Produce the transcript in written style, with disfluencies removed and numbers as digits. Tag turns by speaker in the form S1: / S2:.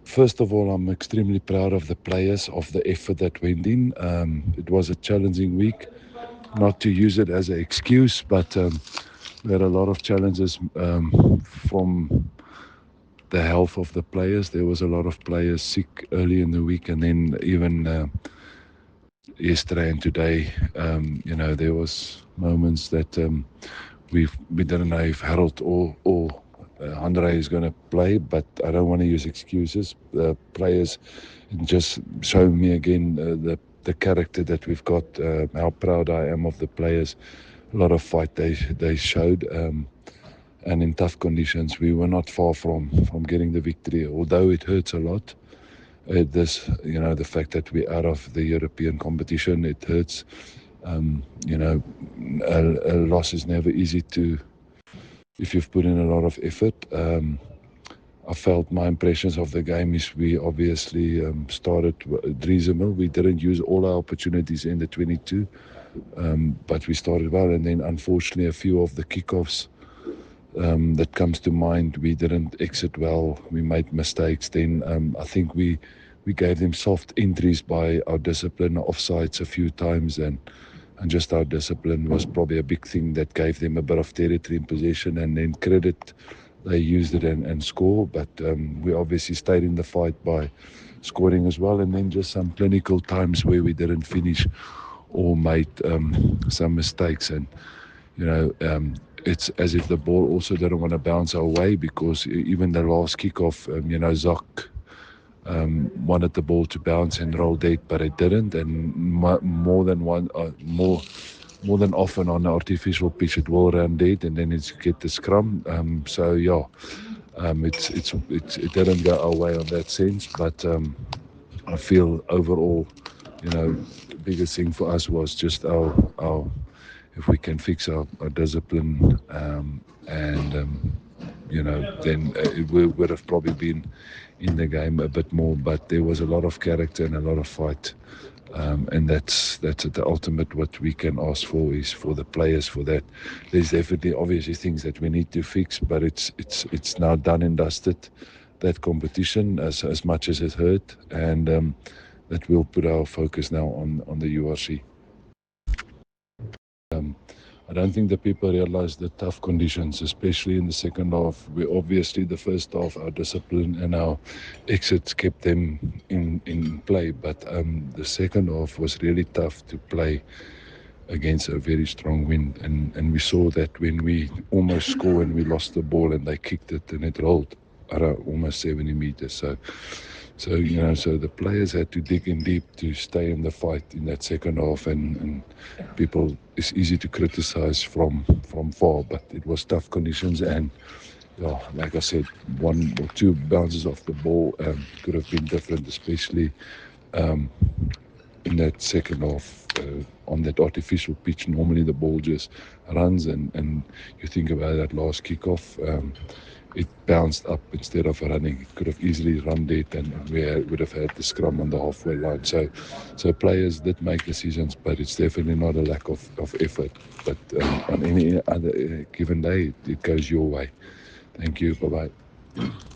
S1: First of all, I'm extremely proud of the players, of the effort that went in. It was a challenging week, not to use it as an excuse, but we had a lot of challenges from the health of the players. There was a lot of players sick early in the week, and then even yesterday and today, there was moments that we didn't know if Harold or Andre is going to play, but I don't want to use excuses. The players just show me again the character that we've got, how proud I am of the players. A lot of fight they showed, and in tough conditions, we were not far from getting the victory, although it hurts a lot. The fact that we're out of the European competition, it hurts. A loss is never easy to, if you've put in a lot of effort. I felt my impressions of the game is we obviously started reasonable. We didn't use all our opportunities in the 22, but we started well. And then unfortunately, a few of the kickoffs that comes to mind, we didn't exit well. We made mistakes. Then I think we gave them soft entries by our discipline, offsides a few times, and just our discipline was probably a big thing that gave them a bit of territory in possession, and then credit, they used it and score. But we obviously stayed in the fight by scoring as well, and then just some clinical times where we didn't finish or made some mistakes. And it's as if the ball also didn't want to bounce our way, because even the last kickoff, Zak wanted the ball to bounce and roll dead, but it didn't. And more than often on the artificial pitch, it will run dead, and then it's get the scrum. It didn't go our way on that sense, but I feel overall, the biggest thing for us was just our if we can fix our discipline, then we would have probably been in the game a bit more. But there was a lot of character and a lot of fight, and that's the ultimate what we can ask for, is for the players. For that, there's definitely obviously things that we need to fix, but it's now done and dusted, that competition, as much as it hurt, and that we'll put our focus now on the URC. I don't think the people realize the tough conditions, especially in the second half. We obviously, the first half, our discipline and our exits kept them in play, but the second half was really tough to play against a very strong wind, and we saw that when we almost scored and we lost the ball and they kicked it and it rolled around almost 70 meters. So the players had to dig in deep to stay in the fight in that second half, and people, it's easy to criticize from far, but it was tough conditions. And like I said, one or two bounces off the ball could have been different, especially in that second half. On that artificial pitch, normally the ball just runs, and you think about that last kickoff, it bounced up instead of running. It could have easily run dead, and we would have had the scrum on the halfway line. So players did make decisions, but it's definitely not a lack of effort. But on any other given day, it goes your way. Thank you. Bye-bye.